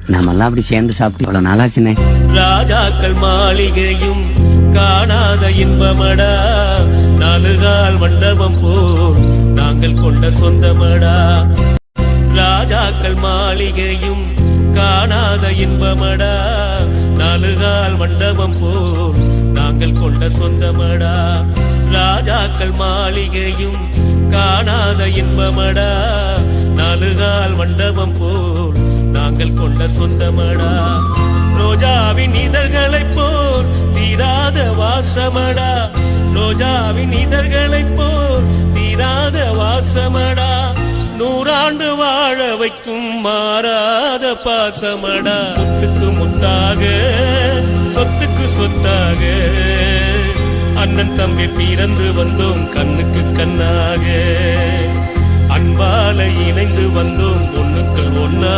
நாமெல்லாம் அப்படி சேர்ந்து சாப்பிட்டு இவ்வளவு நாளாச்சுனே. ராஜாக்கள் மாளிகையும் காணாத இன்பமடா, நாலுகால் மண்டபம் போல் நாங்கள் கொண்ட சொந்தமடா. ராஜாக்கள் மாளிகையும் காணாத இன்பமடா, நாலுகால் மண்டபம் போல் நாங்கள் கொண்ட சொந்தமடா. ராஜாக்கள் மாளிகையும் காணாத இன்பமடா, நாலுகால் மண்டபம் போல் நாங்கள் கொண்ட சொந்தமடா. ரோஜாவின் இதழ்களைப் போல் தீராத வாசமடா, ரோஜாவின் இதழ்களைப் போல் தீராத வாசமடா. நூறாண்டு வாழ வைக்கும் மாறாத பாசமடா. முத்துக்கு முத்தாக சொத்துக்கு சொத்தாக அண்ணன் தம்பி பிறந்து வந்தோம் கண்ணுக்கு கண்ணாக. அன்பால இணைந்து வந்தோம் ஒண்ணுக்கு ஒன்னா.